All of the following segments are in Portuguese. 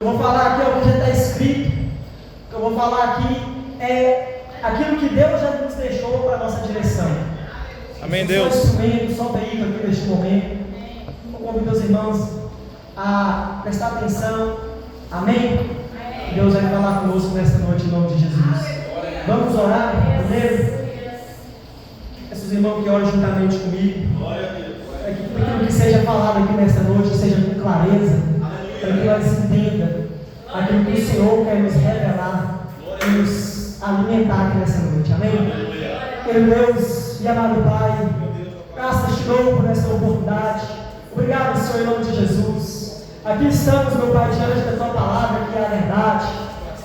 Eu vou falar aqui o que já está escrito. O que eu vou falar aqui é aquilo que Deus já nos deixou para a nossa direção. Amém, Deus. Só instrumento, só veículo aqui neste momento. Eu convido os irmãos a prestar atenção. Amém? Deus vai falar conosco nesta noite em nome de Jesus. Vamos orar primeiro. Esses irmãos que oram juntamente comigo. É que tudo aquilo que seja falado aqui nesta noite seja com clareza, para que nós entendamos aquilo que o Senhor quer nos revelar e nos alimentar aqui nessa noite. Amém? Querido Deus e amado Pai, graças te dou por essa oportunidade. Obrigado, Senhor, em nome de Jesus. Aqui estamos, meu Pai, diante da tua palavra que é a verdade,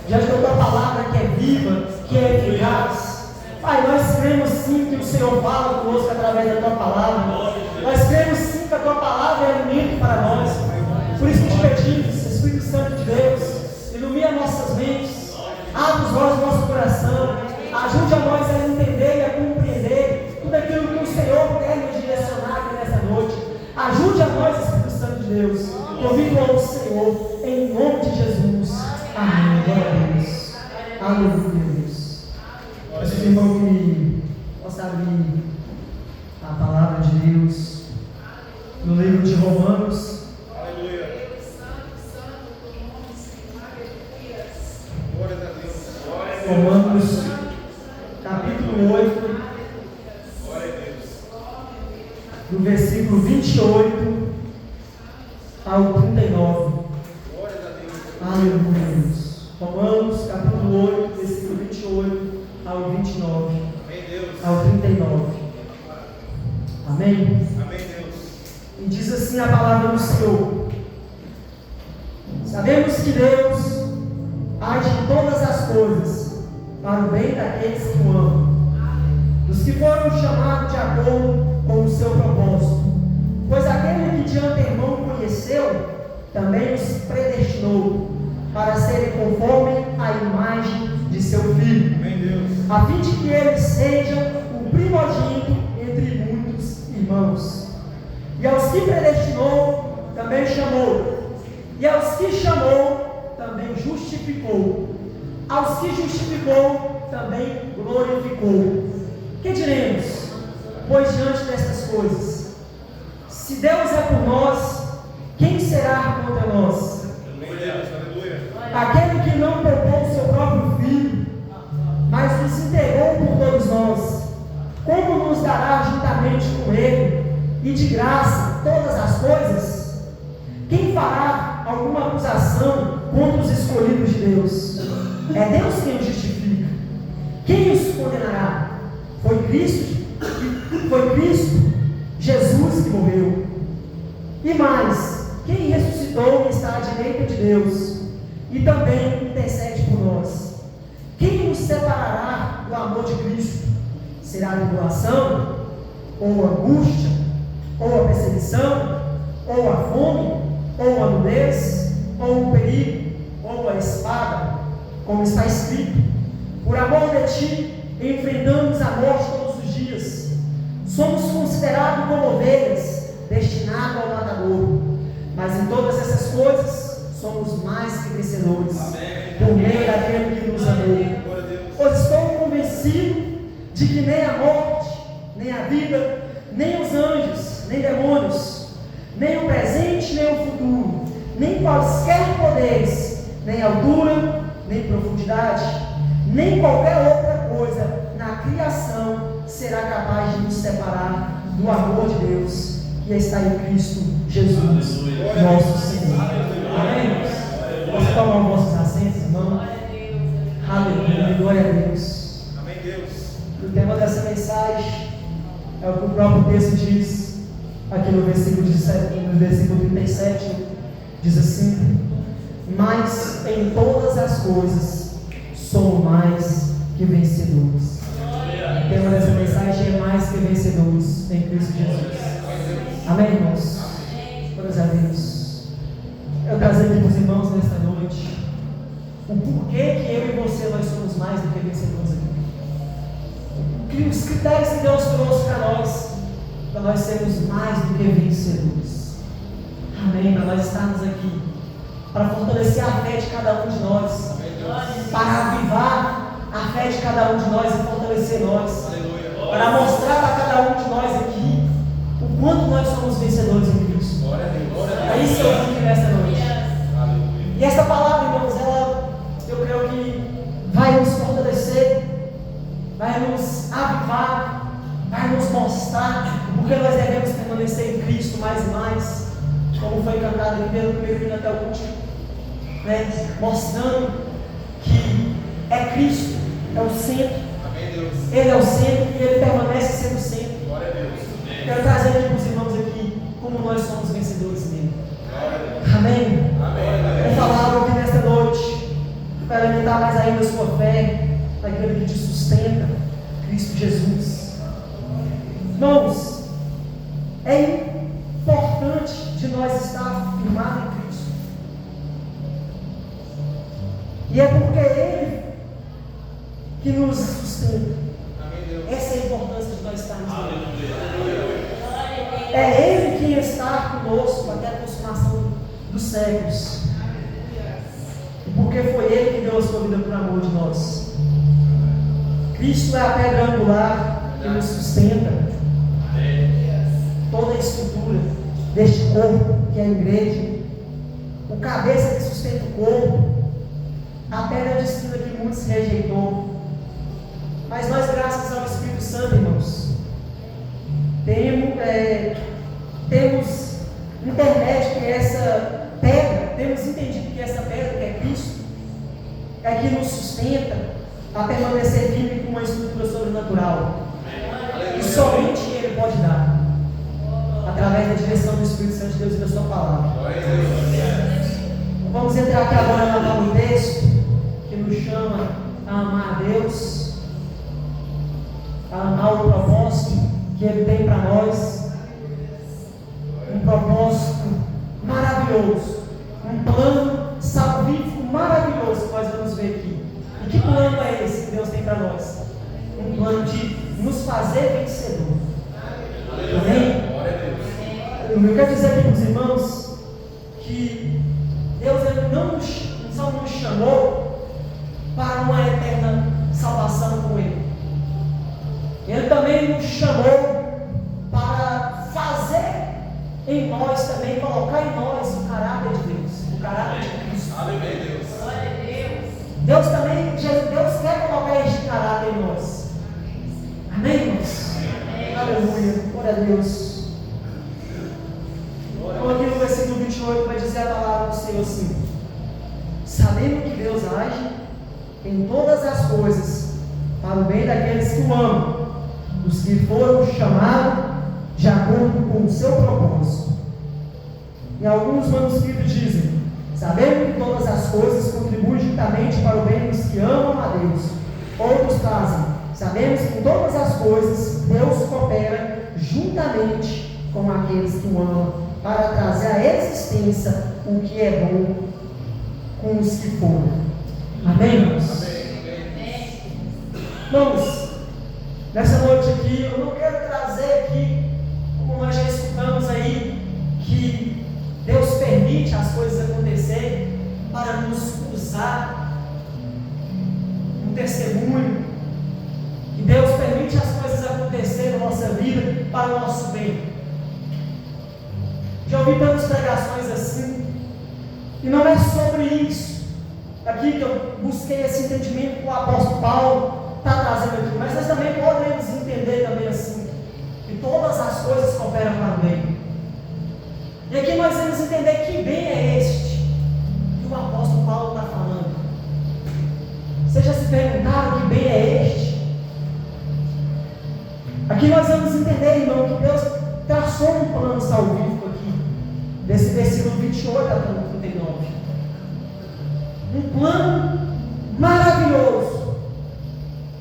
diante da tua palavra que é viva, que é eficaz. Pai, nós cremos sim que o Senhor fala conosco através da tua palavra. Nós cremos sim que a tua palavra é alimento para nós. Por isso que te pedimos, Espírito Santo de Deus, ilumina nossas mentes, abre os olhos do nosso coração, ajude a nós a entender e a compreender tudo aquilo que o Senhor quer nos direcionar aqui nessa noite. Ajude a nós, Espírito Santo de Deus. Convido ao Senhor, em nome de Jesus. Amém. Glória a Deus. Aleluia, Deus. Esses irmãos que possam abrir a palavra de Deus no livro de Romanos. Aleluia. Romanos, capítulo 8, do versículo 28 ao 39. Aleluia, Deus. Romanos, capítulo 8, versículo 28 ao 29, ao 39. Amém? Amém, Deus. E diz assim a palavra do Senhor: sabemos que Deus age em todas as coisas para o bem daqueles que o amam, dos que foram chamados de acordo com o seu propósito. Pois aquele que de antemão conheceu, também os predestinou para serem conforme a imagem de seu Filho, Amém, Deus. a fim de que ele seja o primogênito entre muitos irmãos. E aos que predestinou, também chamou. E aos que chamou, também justificou. Aos que justificou, também glorificou. Que diremos, pois, diante destas coisas? Se Deus é por nós, quem será contra nós? Aleluia. Aquele que não poupou seu próprio Filho, mas nos entregou por todos nós, como nos dará juntamente com Ele, e de graça, todas as coisas? Quem fará alguma acusação contra os escolhidos de Deus? É Deus quem os justifica. Quem os condenará? Foi Cristo Jesus que morreu. E mais, quem ressuscitou e está à direita de Deus, e também intercede por nós? Quem nos separará do amor de Cristo? Será a tribulação, ou a angústia, ou a perseguição, ou a fome, ou a nudez, ou o perigo, ou a espada? Como está escrito: por amor de ti, enfrentamos a morte todos os dias. Somos considerados como ovelhas, destinados ao matador. Mas em todas essas coisas, somos mais que vencedores, por meio daquele que nos amou. Pois estou convencido de que nem a morte, nem a vida, nem os anjos, nem demônios, nem o presente, nem o futuro, nem quaisquer poderes, nem altura, nem profundidade, nem qualquer outra coisa na criação será capaz de nos separar do amor de Deus que está em Cristo Jesus, nosso Senhor. Amém? Posso tomar os vossos assentos, irmão? Aleluia, glória a Deus. Amém, Deus. O tema dessa mensagem é o que o próprio texto diz, aqui no versículo 37, diz assim: mas em todas as coisas somos mais que vencedores. O tema dessa mensagem é mais que vencedores em Cristo Jesus. Amém, irmãos? Glórias a Deus. Eu trago aqui para os irmãos nesta noite o porquê que eu e você nós somos mais do que vencedores aqui. Os critérios que Deus trouxe para nós sermos mais do que vencedores. Amém? Para nós estarmos aqui para fortalecer a fé de cada um de nós, para avivar a fé de cada um de nós e fortalecer nós, para mostrar para cada um de nós aqui o quanto nós somos vencedores em Cristo. É isso que eu vim aqui nesta noite. E essa palavra, irmãos, ela, eu creio que vai nos fortalecer, vai nos avivar, vai nos mostrar porque nós devemos permanecer em Cristo mais e mais, como foi cantado aqui pelo primeiro hino até o último, né? Mostrando que é Cristo, é o centro, Ele é o centro e Ele permanece sendo o centro. Quero trazer aqui para os irmãos aqui como nós somos vencedores nele. Amém? Vou falar algo aqui nesta noite para alimentar mais ainda a sua fé naquele que te sustenta, Cristo Jesus. Irmãos, é importante de nós estar firmados em Cristo. E é porque Ele que nos sustenta. Essa é a importância de nós estarmos nele. É Ele que está conosco até a consumação dos séculos. E porque foi Ele que deu a sua vida por amor de nós. Cristo é a pedra angular que nos sustenta. Toda a estrutura deste corpo que é a igreja, o cabeça que sustenta o corpo, a pedra de esquina que muitos rejeitou. Mas nós, graças ao Espírito Santo, irmãos, temos internet que essa pedra, temos entendido que essa pedra, que é Cristo, é que nos sustenta a permanecer firme com uma estrutura sobrenatural. E somente Ele pode dar, através da direção do Espírito Santo de Deus e da sua palavra. Vamos entrar aqui agora no texto que nos chama a amar a Deus, a amar o propósito que Ele tem para nós, um propósito maravilhoso, um plano salvífico maravilhoso que nós vamos ver aqui. E que plano é esse que Deus tem para nós? Um plano de nos fazer vencedor. Amém? Eu quero dizer aqui para os irmãos que Deus não só nos chamou para uma eterna salvação com Ele. Ele também nos chamou para fazer em nós também, colocar em nós o caráter de Deus, o caráter de Cristo. Aleluia, Deus. Deus também, Deus quer colocar este caráter em nós. Amém, irmãos? Aleluia, glória a Deus. Então aqui no versículo 28 vai dizer a palavra do Senhor assim: sabendo que Deus age em todas as coisas para o bem daqueles que o amam, dos que foram chamados de acordo com o seu propósito. E alguns manuscritos dizem: sabendo que todas as coisas contribuem juntamente para o bem dos que amam a Deus. Outros trazem: sabemos que em todas as coisas Deus coopera juntamente com aqueles que o amam, para trazer à existência o que é bom com os que foram. Amém, irmãos? Amém. Irmãos, nessa noite aqui, eu não quero trazer aqui, como nós já escutamos aí, que Deus permite as coisas acontecerem para nos usar um testemunho, que Deus permite as coisas acontecerem na nossa vida para o nosso bem. Já ouvi tantas pregações assim, e não é sobre isso aqui que eu busquei esse entendimento que o apóstolo Paulo está trazendo aqui, mas nós também podemos entender também assim, que todas as coisas cooperam para o bem. E aqui nós vamos entender que bem é este que o apóstolo Paulo está falando. Vocês já se perguntaram que bem é este? Aqui nós vamos entender, irmão, que Deus traçou um plano salvífico aqui, desse versículo 28 até o 39. Um plano maravilhoso,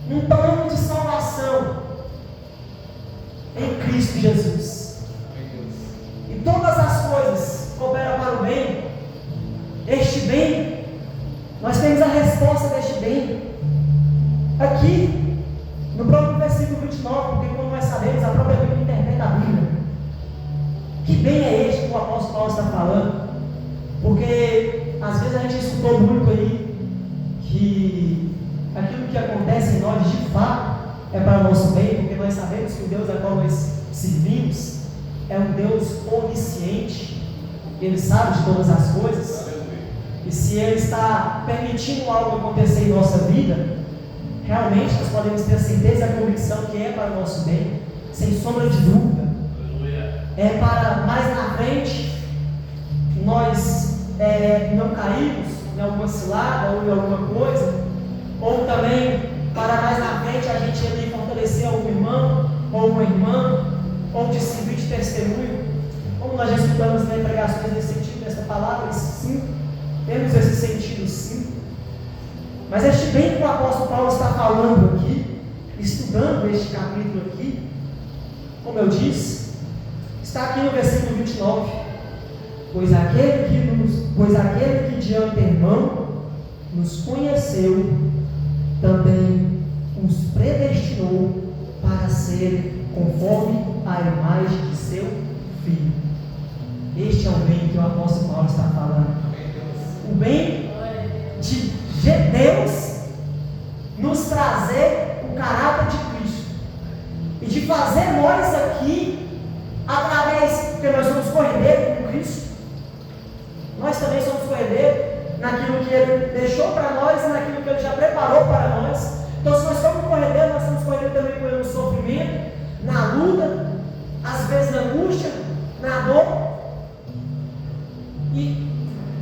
um plano de salvação em Cristo Jesus. E todas as coisas cooperam para o bem. Este bem, nós temos a resposta deste bem aqui no próprio versículo 29, porque como nós sabemos, a própria Bíblia interpreta a Bíblia. Que bem é este que o apóstolo Paulo está falando? Porque às vezes a gente escutou muito aí que aquilo que acontece em nós de fato é para o nosso bem, porque nós sabemos que o Deus a qual nós servimos é um Deus onisciente, Ele sabe de todas as coisas, e se Ele está permitindo algo acontecer em nossa vida, realmente nós podemos ter a certeza e a convicção que é para o nosso bem, sem sombra de dúvida. É para mais na frente nós não cairmos em alguma cilada ou em alguma coisa, ou também para mais na frente a gente ali fortalecer algum irmão ou uma irmã, ou de servir de testemunho, como nós já estudamos nas pregações nesse sentido, nessa palavra, sim, temos esse sentido sim. Mas este bem que o apóstolo Paulo está falando aqui, estudando este capítulo aqui, como eu disse, está aqui no versículo 29. Pois aquele que de antemão nos conheceu, também os predestinou para ser conforme a imagem de seu Filho. Este é o bem que o apóstolo Paulo está falando. O bem de Deus nos trazer o caráter de Cristo e de fazer nós aqui, através, porque nós somos cordeiros com Cristo, nós também somos cordeiros naquilo que Ele deixou para nós e naquilo que Ele já preparou para nós. Então, se nós somos cordeiros, nós somos cordeiros também com Ele no sofrimento, na luta, às vezes na angústia, na dor. E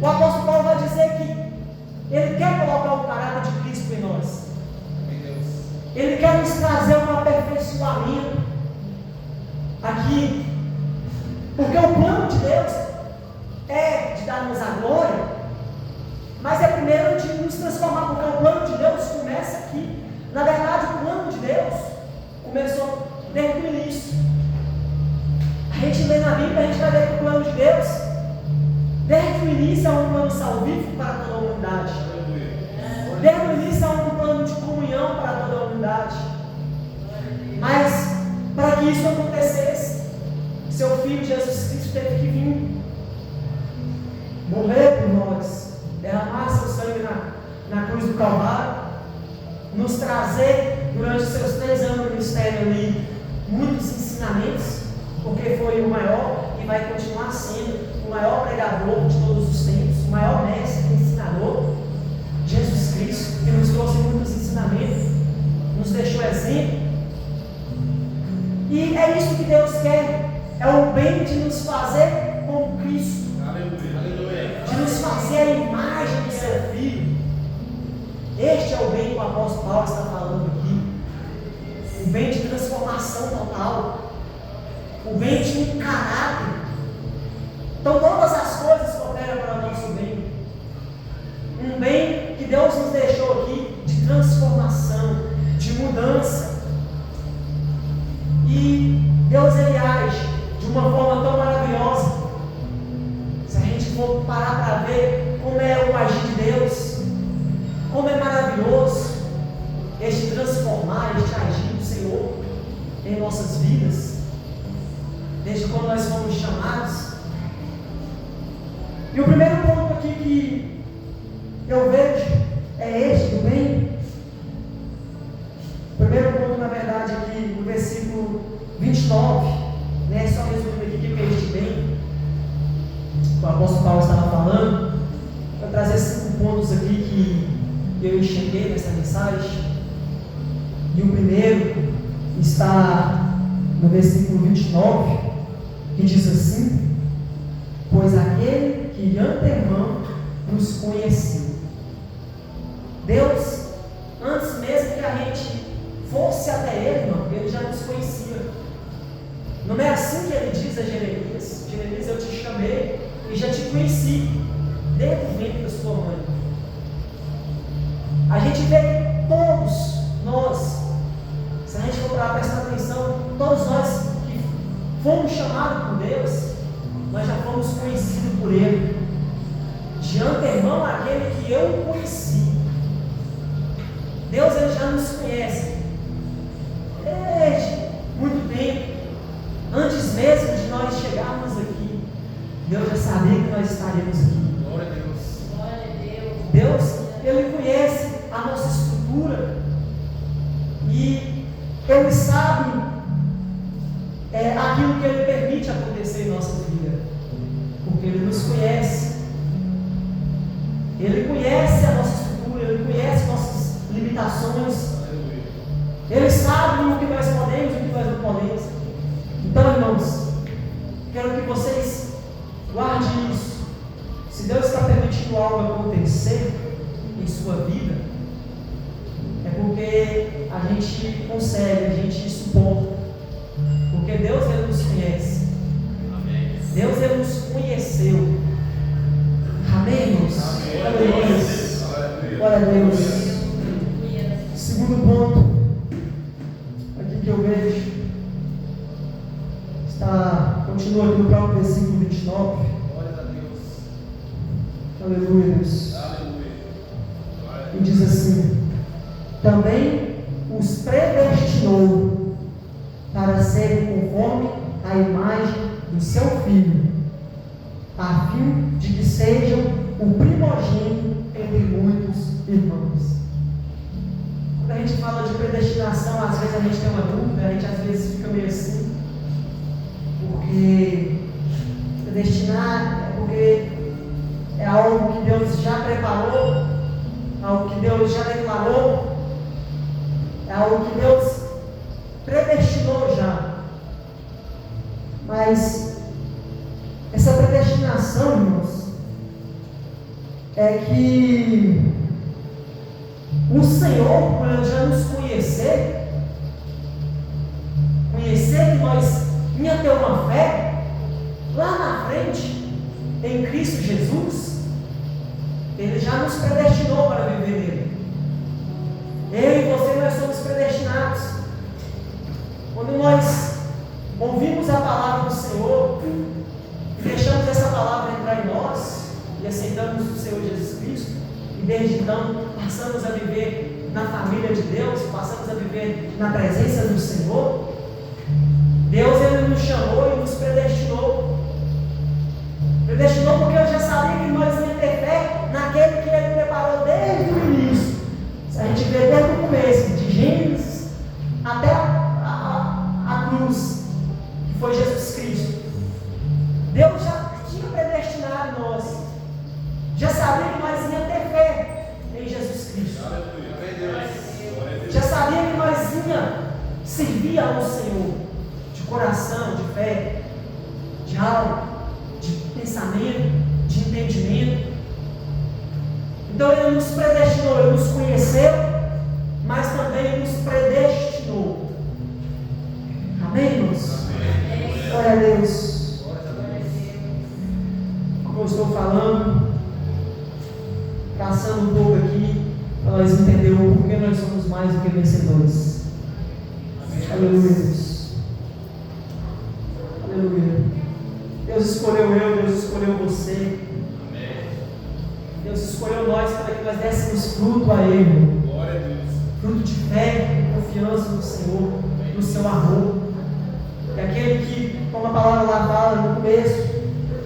o apóstolo Paulo vai dizer que Ele quer colocar o caráter de Cristo em nós. Ele quer nos trazer um aperfeiçoamento aqui, porque o plano de Deus é de dar-nos a glória, mas é primeiro de nos transformar, porque o plano de Deus começa aqui. Na verdade, o plano de Deus começou desde o início. A gente lê na Bíblia, a gente vai ver que o plano de Deus, desde o início, é um plano salvífico para toda a humanidade. Desde o início, é um plano de comunhão para toda a humanidade. Mas, para que isso acontecesse, seu Filho Jesus Cristo teve que vir, morrer por nós, derramar seu sangue na cruz do Calvário, nos trazer, durante os seus 3 anos de ministério ali, muitos ensinamentos, porque foi o maior e vai continuar sendo o maior pregador de todos os tempos, o maior mestre e ensinador, Jesus Cristo, que nos trouxe muitos ensinamentos, nos deixou exemplo. E é isso que Deus quer, é o bem de nos fazer como Cristo, de nos fazer a imagem do seu Filho. Este é o bem que o apóstolo Paulo está falando aqui, o bem de transformação total, o bem de um caráter. Então todas as coisas cooperam para o nosso bem, um bem que Deus nos deixou aqui de transformação, de mudança. E Deus ele age de uma forma tão maravilhosa. Se a gente for parar para ver como é o agir de Deus, como é maravilhoso este transformar, este agir do Senhor em nossas vidas, desde quando nós fomos chamados. E o primeiro ponto aqui que eu vejo é este do bem. O primeiro ponto, na verdade, aqui no versículo 29, né, só resumindo aqui o que é este bem, o apóstolo Paulo estava falando. Vou trazer 5 pontos aqui que eu enxerguei nessa mensagem. E o primeiro está no versículo 29, que diz assim: pois aquele que de antemão nos conheceu. Deus, antes mesmo que a gente fosse até Ele, irmão, Ele já nos conhecia. Não é assim que Ele diz a Jeremias: Jeremias, eu te chamei e já te conheci desde o ventre da sua mãe. A gente vê que todos nós, se a gente for para prestar atenção, todos nós que fomos chamados por Deus, nós já fomos conhecidos por Ele. De antemão, aquele que eu conheci. Deus ele já nos conhece desde muito tempo. Antes mesmo de nós chegarmos aqui, Deus já sabia que nós estaríamos aqui. Glória a Deus. Deus, Ele conhece a nossa estrutura e Ele sabe aquilo que Ele permite acontecer em nossa vida, porque Ele nos conhece. Ele conhece a nossa estrutura, Ele conhece nossas limitações. Ele sabe o que nós podemos e o que nós não podemos. Então, irmãos, quero que vocês guardem isso. Se Deus está permitindo algo acontecer em sua vida, é porque a gente consegue, a gente suporta. Porque Deus, Ele nos conhece. Amém. Deus, Ele nos conheceu. Amém, irmãos? Glória a Deus. Glória a Deus. Segundo ponto aqui que eu vejo continua aqui no próprio versículo 29. Glória a Deus. Aleluia, Deus. E diz assim: também os predestinou para serem conforme a imagem do seu Filho, a fim de que sejam o primogênito entre muitos irmãos. Quando a gente fala de predestinação, às vezes a gente tem uma dúvida, a gente às vezes fica meio assim, porque predestinar é porque é algo que Deus já preparou, algo que Deus já declarou, é algo que Deus predestinou já. Mas essa predestinação, irmãos, é que o Senhor, por Ele já nos conhecer que nós ia ter uma fé lá na frente em Cristo Jesus, Ele já nos predestinou para viver nele. Eu e você, nós somos predestinados. Quando nós ouvimos a palavra do Senhor e deixamos essa palavra entrar em nós e aceitamos o Senhor Jesus Cristo, e desde então passamos a viver na família de Deus, passamos a viver na presença do Senhor, Deus, Ele nos chamou e nos predestinou. Predestinou porque eu já sabia que nós íamos ter fé naquele que Ele preparou desde o início. Se a gente vê desde o começo, de Gênesis até a cruz, que foi Jesus Cristo, Deus já tinha predestinado nós, já sabia que nós íamos ter fé em Jesus Cristo, já sabia que nós íamos servir ao Senhor de coração, de fé, de alma, de pensamento, de entendimento. Então Ele nos predestinou, Ele nos conheceu, mas também Ele nos predestinou. Amém, irmãos? Amém. Glória a Deus. Como eu estou falando, passando um pouco aqui, para nós entendermos por que nós somos mais do que vencedores. Amém. Aleluia, Deus. Aleluia. Deus escolheu eu, Deus escolheu você. Amém. Deus escolheu nós para que nós dessemos fruto a Ele. Glória a Deus. Fruto de fé e confiança no Senhor, no seu amor. E aquele que, como a palavra lá fala no começo,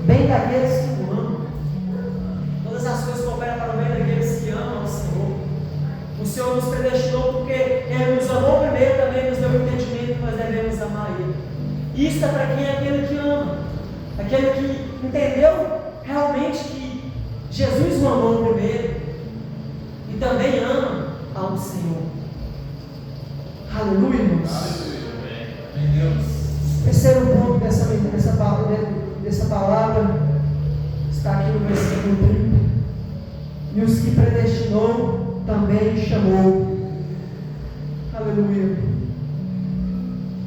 bem daqueles que o amam. Todas as coisas cooperam para o bem daqueles que amam o Senhor. O Senhor nos predestinou porque Ele nos amou primeiro, também nos deu o entendimento que nós devemos amar Ele. Isso é para quem é aquele que ama, aquele que entendeu realmente que Jesus o amou primeiro e também ama ao Senhor. Aleluia, irmãos. Aleluia. Terceiro ponto dessa palavra está aqui no versículo 30. E os que predestinou também chamou. Aleluia.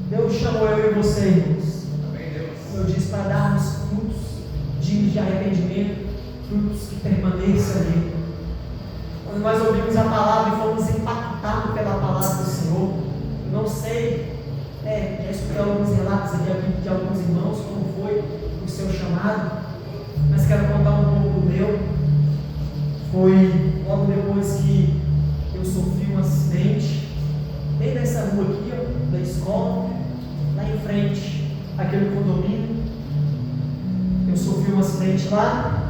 Deus chamou eu e você, irmãos. Amém, Deus. Como eu disse, para darmos frutos dignos de arrependimento, frutos que permaneçam ali. Quando nós ouvimos a palavra e fomos impactados pela palavra do Senhor, eu não sei, já escutei alguns relatos aqui de alguns irmãos, como foi o seu chamado, mas quero contar um pouco do meu. Foi logo depois que eu sofri um acidente, bem nessa rua aqui, da escola, lá em frente, aquele condomínio. Eu sofri um acidente lá,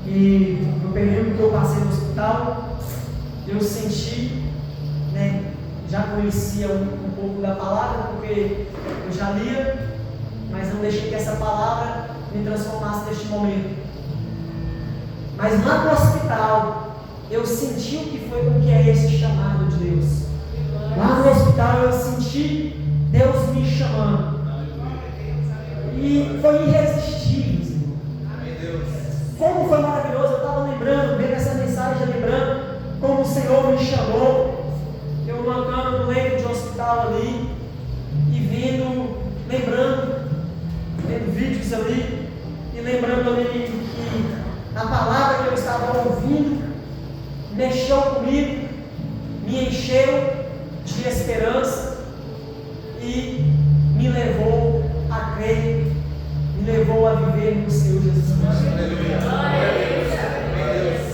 e no período que eu passei no hospital, hospital, eu senti, já conhecia um pouco da palavra, porque eu já lia, mas não deixei que essa palavra me transformasse neste momento. Mas lá no hospital, eu senti o que é esse chamado de Deus. Lá no hospital eu senti Deus me chamando. E foi irresistível, Senhor. Como foi maravilhoso, eu estava lembrando, vendo essa mensagem, lembrando como o Senhor me chamou. Eu mancando no leito de hospital ali, e vendo vídeos ali, e lembrando ali que a palavra que eu estava ouvindo mexeu comigo, me encheu de esperança e me levou a crer, me levou a viver no Senhor Jesus Cristo.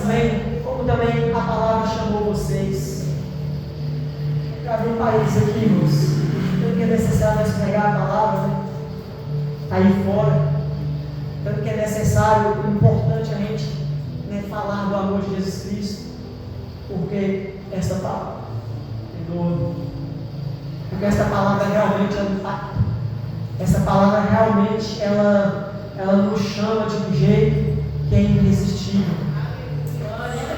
Amém. Como também a palavra chamou vocês. Para abrir um parênteses aqui, irmãos, tanto que é necessário nós pregar a palavra, aí fora, tanto que é necessário, importante a gente falar do amor de Jesus Cristo, porque essa palavra porque essa palavra realmente ela impacta. Essa palavra realmente ela nos chama de um jeito que é irresistível.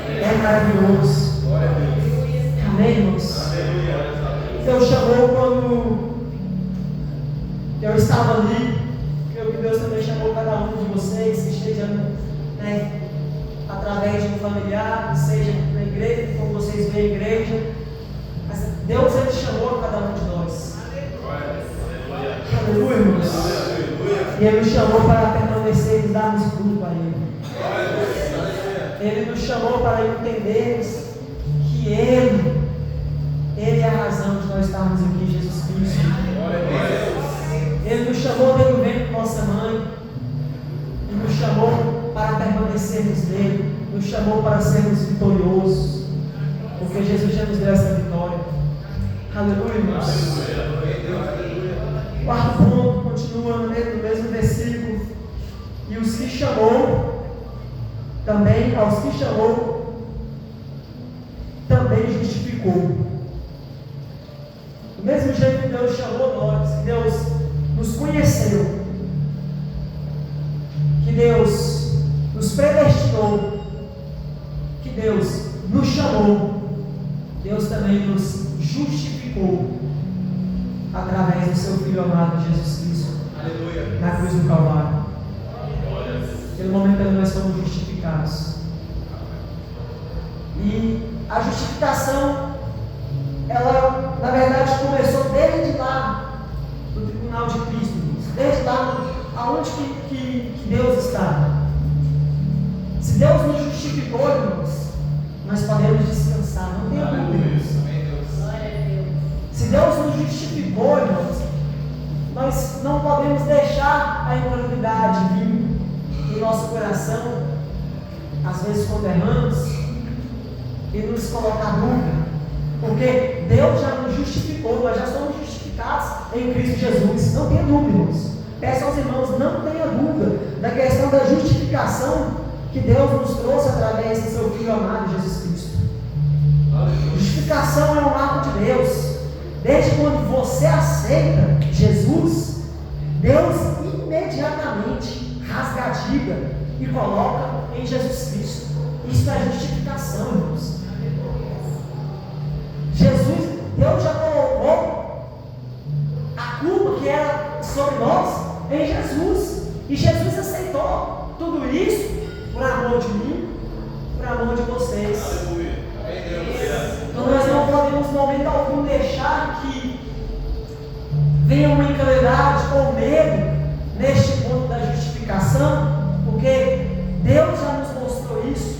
É maravilhoso. Amém, irmãos? Deus chamou quando eu estava ali. Creio que Deus também chamou cada um de vocês que esteja através de um familiar, que seja na igreja, como vocês veem a igreja. Mas Deus ele chamou cada um de nós. Aleluia, irmãos. E Ele nos chamou para permanecer e darmos fruto para Ele. Ele nos chamou para entendermos que Ele é a razão de nós estarmos aqui, Jesus Cristo. Ele nos chamou desde o ventre de nossa mãe. Ele nos chamou para permanecermos nele. Nos chamou para sermos vitoriosos. Porque Jesus já nos deu essa vitória. Aleluia, irmãos. Quarto ponto, continua no mesmo versículo. E os que chamou, também, aos que chamou, também justificou. Do mesmo jeito que Deus chamou nós, que Deus nos conheceu, que Deus nos predestinou, que Deus nos chamou, Deus também nos justificou através do seu Filho amado Jesus Cristo. Aleluia. Na cruz do Calvário. Pelo momento que nós somos justificados. E a justificação, ela na verdade começou desde lá do tribunal de Cristo, desde lá aonde que Deus está. Se Deus nos justificou, irmãos, nós podemos descansar, não tem dúvida. Se Deus nos justificou, irmãos, nós não podemos deixar a incredulidade vir no nosso coração, às vezes quando erramos, e nos colocar dúvida, porque Deus já nos justificou, nós já somos justificados em Cristo Jesus, não tenha dúvida, irmãos. Peço aos irmãos, não tenha dúvida da questão da justificação que Deus nos trouxe através do seu Filho amado Jesus Cristo. Justificação é um ato de Deus. Desde quando você aceita Jesus, Deus imediatamente rasga a dívida e coloca em Jesus Cristo. Isso é justificação, irmãos. Jesus, Deus já colocou a culpa que era sobre nós em Jesus. E Jesus aceitou tudo isso por amor de mim, por amor de vocês. Aleluia. Então nós não podemos, no momento algum, deixar que venha uma incredulidade ou medo neste ponto da justificação, porque Deus já nos mostrou isso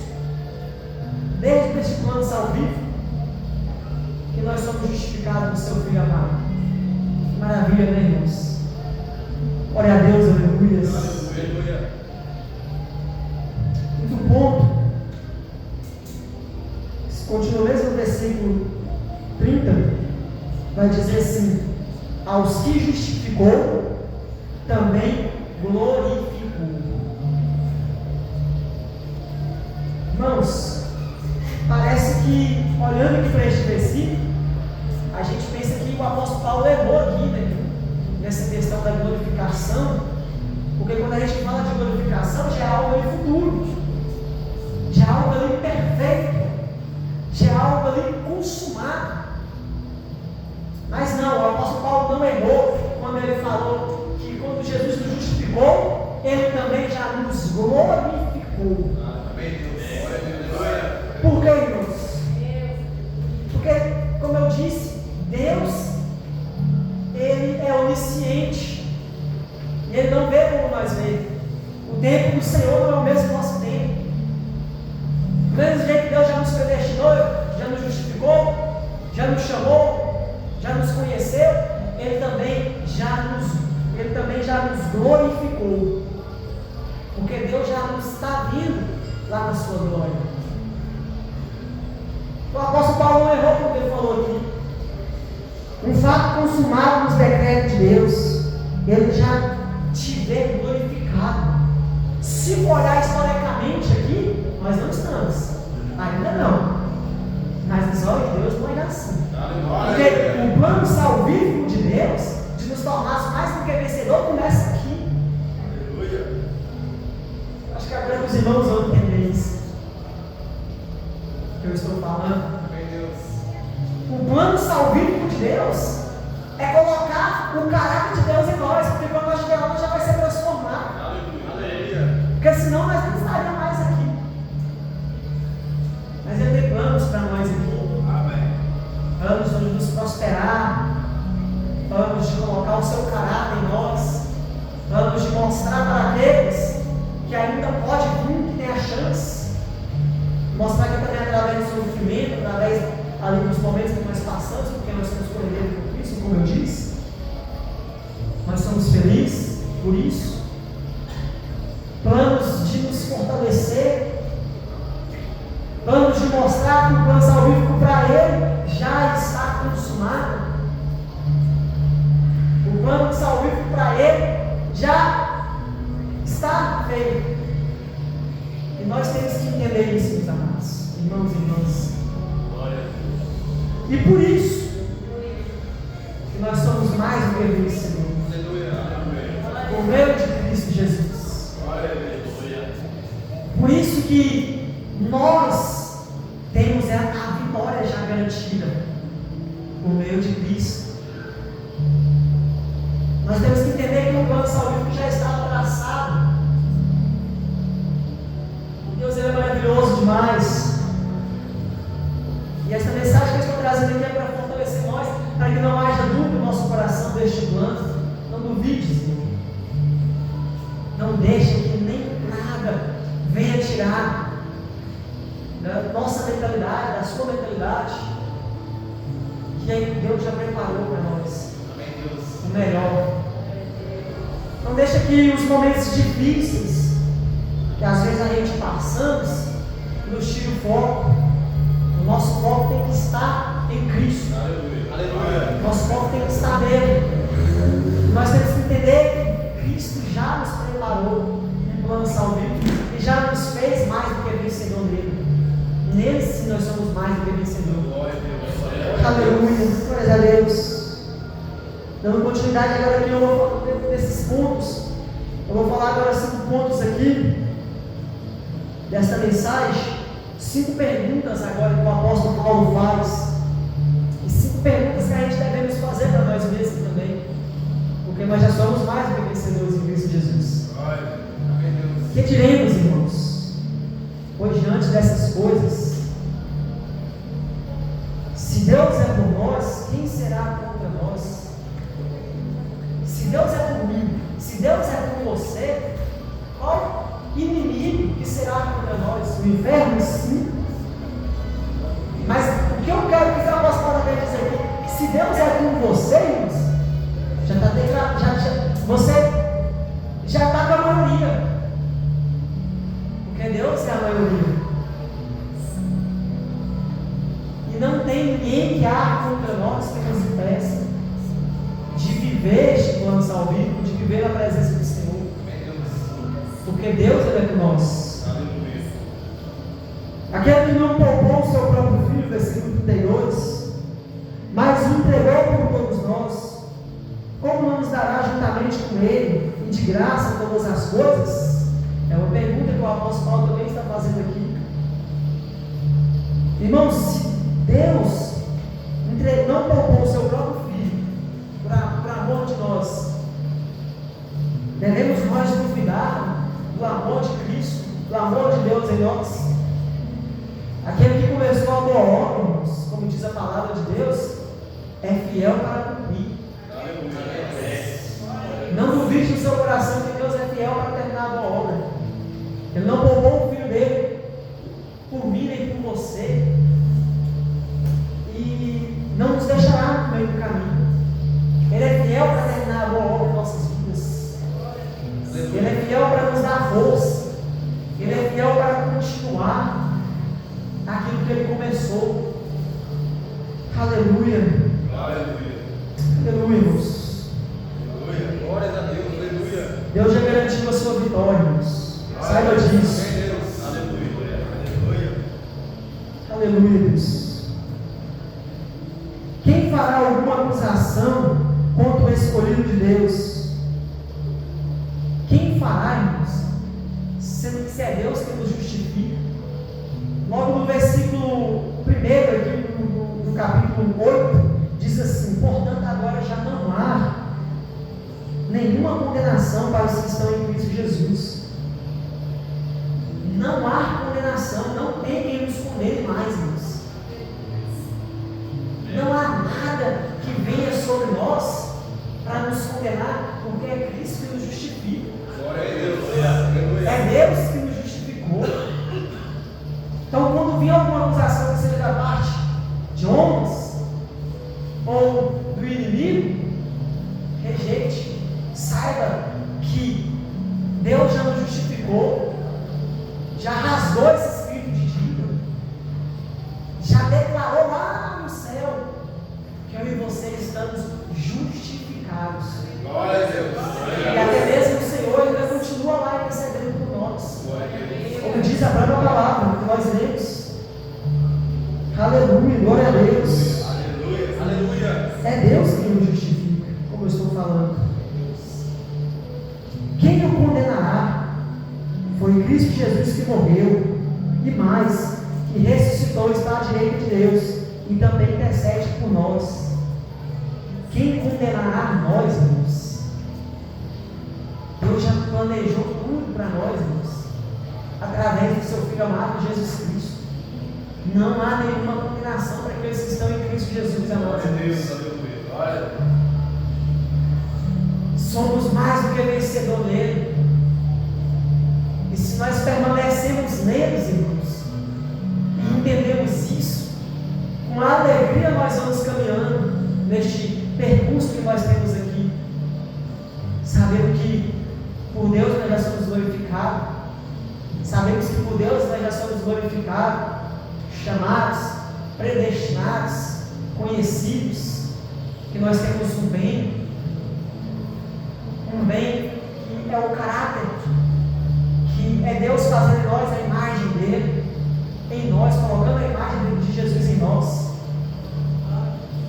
desde este plano salvífico, que nós somos justificados no seu Filho amado. Que maravilha, né, irmãos? Glória a Deus, aleluia. Quinto ponto, continua o mesmo versículo 30, vai dizer assim: aos que justificou, também glorificou. Irmãos, que, olhando aqui para este versículo, a gente pensa que o apóstolo Paulo errou aqui, né? Nessa questão da glorificação, porque quando a gente fala de glorificação, já é algo ali futuro, já é algo ali perfeito, já é algo ali consumado. Mas não, o apóstolo Paulo não errou quando ele falou que quando Jesus nos justificou, ele também já nos glorificou. Por que, irmãos? Porque, como eu disse, Deus, Ele é onisciente, e Ele não vê como nós vemos. O tempo do Senhor não é o mesmo nosso tempo. Do mesmo jeito que Deus já nos predestinou, já nos justificou, já nos chamou, já nos conheceu, Ele também já nos glorificou, porque Deus já nos está vindo lá na sua glória. O apóstolo Paulo não errou quando ele falou aqui. Um fato consumado nos decretos de Deus, Ele já te vê glorificado. Se for olhar historicamente aqui, nós não estamos, ainda não, mas nos olhos de Deus não é assim. Porque o plano salvífico de Deus, de nos tornar mais do que vencedor, começa aqui. Acho que agora os irmãos vão entender isso que eu estou falando. O plano salvífico de Deus é colocar o caráter de Deus em nós, porque quando nós estivermos lá, nós já vai ser transformado. Porque senão nós não estaríamos mais aqui. Mas Ele tem planos para nós aqui. Planos de nos prosperar, planos de colocar o seu caráter em nós, planos de mostrar para aqueles que ainda pode vir, que tem a chance, mostrar que também através do sofrimento, através ali dos momentos que nós passamos, porque nós somos corredores por Cristo, como eu disse, nós somos felizes por isso. Planos de nos fortalecer, planos de mostrar que o plano salvífico para Ele já está consumado. O plano salvífico para Ele já está feito. E nós temos que entender isso, meus amados, irmãos e irmãs. E por isso que nós somos mais do que vencedores. Por meio de Cristo Jesus. Por isso que nós temos a vitória já garantida por meio de Cristo. Nós temos que entender que o plano salvífico já está traçado. Deus é maravilhoso demais. E essa mensagem que eu estou trazendo aqui é para fortalecer nós, para que não haja dúvida no nosso coração deste plano. Não duvide, Senhor. Não deixe que nem nada venha tirar da nossa mentalidade, da sua mentalidade, que Deus já preparou para nós. O melhor. Não deixa que os momentos difíceis, que às vezes a gente passamos, nos tire o foco. O nosso foco tem que estar em Cristo. Aleluia. Nosso foco tem que estar nele. Nós temos que entender que Cristo já nos preparou um plano salvífico e já nos fez mais do que vencedor nele. Nele sim nós somos mais do que vencedor. Aleluia. Glória a Deus. Dando continuidade agora aqui, eu vou falar desses pontos. Eu vou falar agora 5 pontos aqui desta mensagem. 5 perguntas agora que o apóstolo Paulo faz. E 5 perguntas que a gente devemos fazer para nós mesmos também. Porque nós já somos mais do que vencedores em Cristo Jesus. O que diremos, irmãos? Pois diante dessas coisas, se Deus é por nós, quem será contra nós? Se Deus é por mim, se Deus é por você, qual inimigo que será contra nós? O inferno, sim. Mas o que eu quero que o apóstolo quer dizer aqui, se Deus é com você, irmãos, você já está com a maioria. Porque Deus é a maioria. E não tem ninguém que arque contra nós que nos impeça de viver este plano salvífico, de viver na presença do Senhor. Porque Deus é com nós. Aquele que não poupou o seu próprio filho, juntamente com Ele e de graça todas as coisas? É uma pergunta que o apóstolo Paulo também está fazendo aqui. Irmãos, se Deus não poupou o seu próprio Filho por amor de nós, devemos nós duvidar do amor de Cristo, do amor de Deus em nós? Aquele que começou a boa obra, irmãos, como diz a palavra de Deus, é fiel para cumprir. Não duvide no seu coração que Deus é fiel para terminar a boa obra. Ele não poupou o Filho dele por mim nem por você, e não nos deixará no meio do caminho. Ele é fiel para terminar a boa obra em nossas vidas. Ele é fiel para nos dar força. Ele é fiel para continuar aquilo que Ele começou. Aleluia. Aleluia. Aleluia, irmãos. Aleluia. Glória a Deus. Aleluia. Deus já garantiu a sua vitória, irmãos. Saiba disso. Aleluia. Aleluia. Aleluia, Deus. Quem fará alguma acusação contra o escolhido de Deus? Quem fará, irmãos? Sendo que se é Deus que nos justifica. Logo no versículo 1 aqui no capítulo 8, diz assim: portanto agora já não há nenhuma condenação para os que estão em Cristo Jesus. Não há condenação, não tem quem nos condene mais, irmãos. Não há nada que venha sobre nós para nos condenar, porque é Cristo que nos justifica. Glória a Deus. É Deus que nos justificou. Então, quando vir alguma acusação que seja da parte de homens ou do inimigo, rejeite. Saiba que Deus já nos justificou, já rasgou esse escrito de dívida, já declarou lá no céu que eu e você estamos justificados. Glória a Deus. E até mesmo o Senhor ainda continua lá intercedendo por nós. Como diz a própria palavra que nós lemos. Aleluia, glória a Deus. Aleluia. Aleluia. É Deus quem nos justifica, como eu estou falando. Quem o condenará? Foi Cristo Jesus que morreu, e mais, que ressuscitou, está à direita de Deus, e também intercede por nós. Quem condenará nós, irmãos? Deus já planejou tudo para nós, irmãos, através do seu Filho amado Jesus Cristo. Não há nenhuma condenação para aqueles que estão em Cristo Jesus, amados irmãos. Glória. Somos mais do que vencedor nele. E se nós permanecemos neles, irmãos, e entendemos isso, com alegria nós vamos caminhando neste percurso que nós temos aqui, sabendo que por Deus nós já somos glorificados, sabemos que por Deus nós já somos glorificados, chamados, predestinados, conhecidos, que nós temos um bem que é o caráter, que é Deus fazendo em nós a imagem dele, em nós, colocando a imagem de Jesus em nós.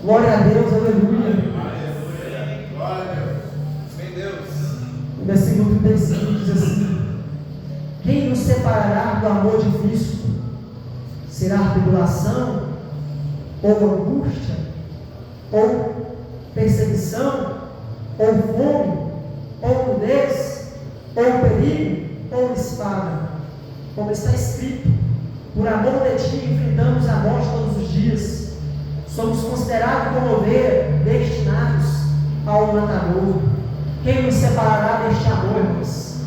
Glória a Deus, aleluia. Glória a Deus. Sem Deus. O versículo 35 diz assim: quem nos separará do amor de Cristo? Será tribulação, ou angústia, ou perseguição, ou fome, ou nudez, ou perigo, ou espada? Como está escrito: por amor de ti enfrentamos a morte todos os dias, somos considerados como ovelhas destinados ao matador. Quem nos separará deste amor, irmãos?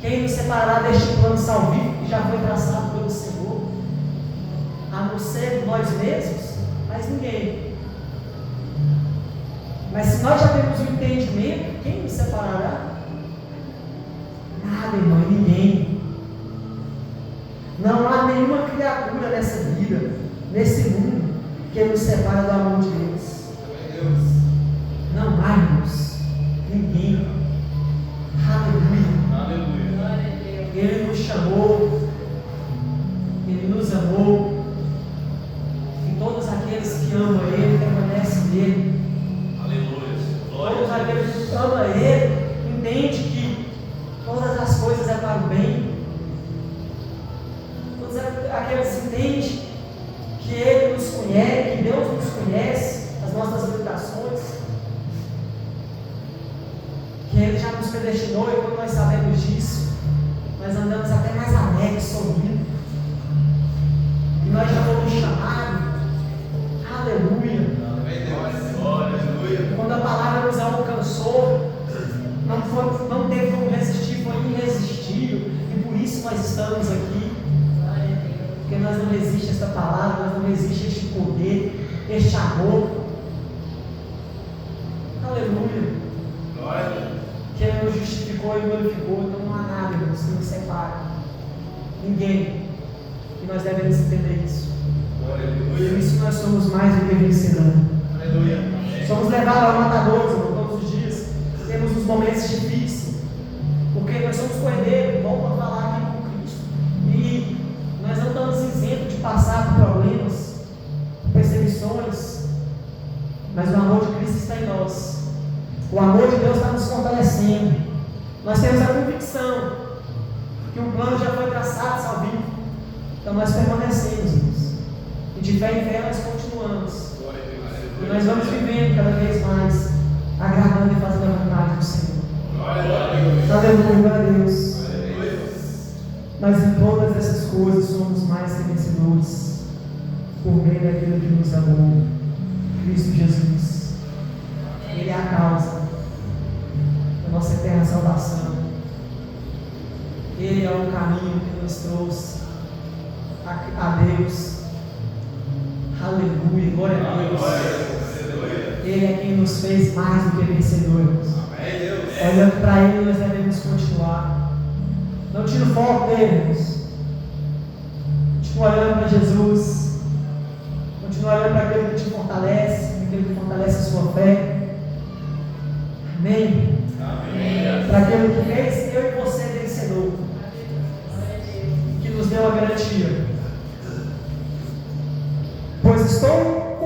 Quem nos separará deste plano salvífico que já foi traçado pelo Senhor? A não ser nós mesmos, mas ninguém. Mas se nós já temos o entendimento, quem nos separará? Nada, irmão, ninguém. Não há nenhuma criatura nessa vida, nesse mundo, que nos separa do amor de Deus. Não há, irmãos, ninguém. Aleluia. Aleluia. Ele nos chamou, Ele nos amou, e todos aqueles que amam Ele permanecem nele. Aleluia. Todos quando ele ama Ele, entende que todas as coisas é para o bem. Todos aqueles que entendem que Ele nos conhece, que Deus nos conhece, as nossas limitações, que Ele já nos predestinou, e quando nós sabemos disso, nós andamos até mais alegres, sorrindo, e nós já fomos chamados. Aleluia. Quando a palavra nos alcançou, não teve como resistir, foi irresistível, e por isso nós estamos aqui, porque nós não resistimos a esta palavra, nós não resistimos a este poder, este amor. Aleluia. Que Ele nos justificou e glorificou, então não há nada que nos separe, ninguém, e nós devemos entender isso. Por isso nós somos mais do que vencedores. Somos levados ao matador, irmão, todos os dias. Temos os momentos difíceis, porque nós somos cordeiros, volto a falar aqui com Cristo, e nós não estamos isentos de passar por problemas, por perseguições, mas o amor de Cristo está em nós. O amor de Deus está nos fortalecendo. Nós temos a convicção que o plano já foi traçado, salvífico. Então nós permanecemos, irmãos. E de fé em fé nós continuamos. E nós vamos vivendo cada vez mais, agradando e fazendo a vontade do Senhor. Aleluia, a Deus. Mas em todas essas coisas somos mais que vencedores, por meio daquele que nos amou, Cristo Jesus. Ele é a causa da nossa eterna salvação. Ele é o caminho que nos trouxe a Deus. Aleluia, glória a Deus. Ele é quem nos fez mais do que vencedores. Olhando para Ele, nós devemos continuar. Não tira o foco dele, irmãos. Continua olhando para Jesus. Continua olhando para aquele que te fortalece, aquele que fortalece a sua fé. Amém? Para aquele que fez eu e você vencedor, que nos deu a garantia. Pois estou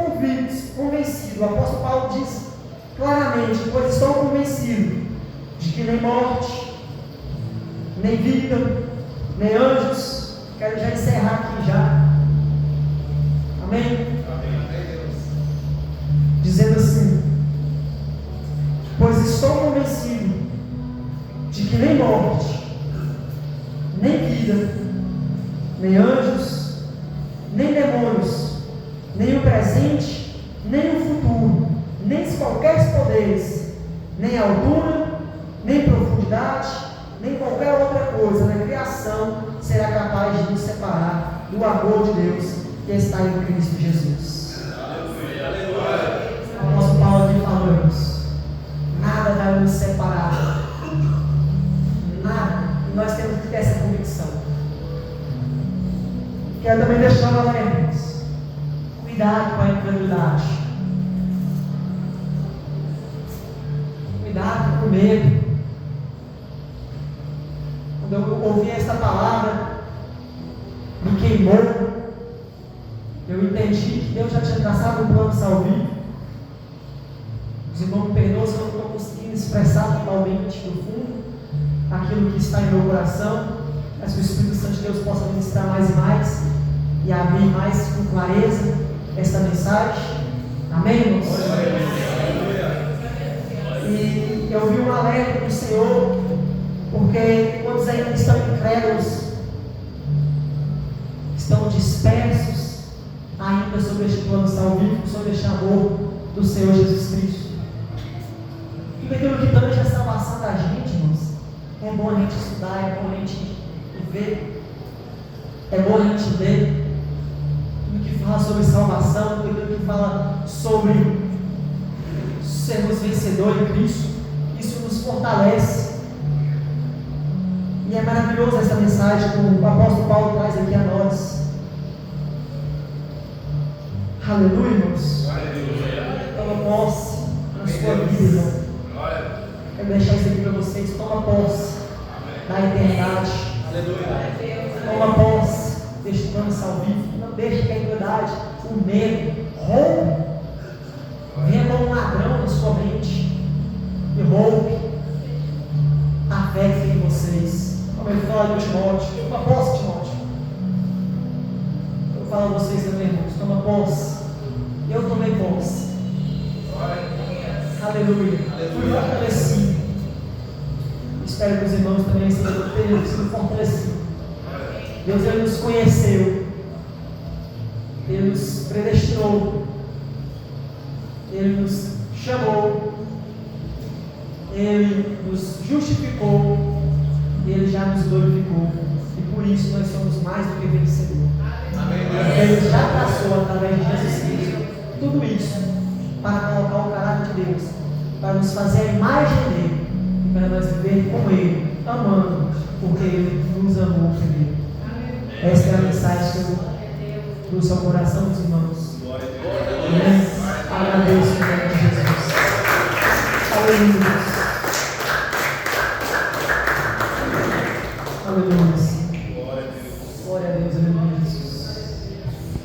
convencido, o apóstolo Paulo diz claramente, pois estou convencido de que nem morte, nem vida, nem anjos, quero já encerrar aqui já, amém? Dizendo assim, pois estou convencido de que nem morte, nem vida, nem anjos, nem demônios, nem o presente, nem o futuro, nem qualquer poderes, nem altura, nem profundidade, nem qualquer outra coisa na criação será capaz de nos separar do amor de Deus que está em Cristo Jesus. O apóstolo Paulo aqui falou isso. Nada vai nos separar. Nada. E nós temos que ter essa convicção. Quero também deixar uma alerta. Cuidado com a incredulidade. Cuidado com o medo. Quando eu ouvi esta palavra, me queimou. Eu entendi que Deus já tinha traçado um plano salvífico. Os irmãos me perdoam se eu não estou conseguindo expressar totalmente no fundo aquilo que está em meu coração, mas que o Espírito Santo de Deus possa ministrar mais e mais e abrir mais com clareza esta mensagem. Amém, irmãos? E eu vi um alerta do Senhor, porque quantos ainda estão incrédulos, estão dispersos ainda sobre este plano salvífico, sobre este amor do Senhor Jesus Cristo. E aquilo que tange a salvação da gente, irmãos, é bom a gente estudar, é bom a gente ver, é bom a gente ver tudo que fala sobre salvação, tudo que fala sobre sermos vencedores em Cristo. Isso nos fortalece. E é maravilhoso essa mensagem que o apóstolo Paulo traz aqui a nós. Aleluia, irmãos. Toma posse na sua vida, irmão. Quero deixar isso aqui para vocês. Toma posse da eternidade. Toma posse deste plano salvífico. Não deixe que a incredulidade, o medo, roubo venha como um ladrão na sua mente. e rompe a fé que tem em vocês. Como ele fala de Timóteo, toma posse, Timóteo. Eu falo a vocês também, irmãos, toma posse. Eu tomei posse. Aleluia. Fui fortalecido. Espero que os irmãos também tenham sido fortalecidos. Deus, Ele nos conheceu. Ele nos predestinou. Ele nos chamou. Ele nos justificou. Ele já nos glorificou. E por isso nós somos mais do que vencedores. Ele já passou através de Jesus Cristo tudo isso para colocar o caráter de Deus, para nos fazer a imagem dele e para nós viver com Ele, amando, porque Ele nos amou primeiro. Esta é a mensagem que eu trouxe ao coração dos irmãos. Amém? Agradeço em nome de Jesus. Aleluia.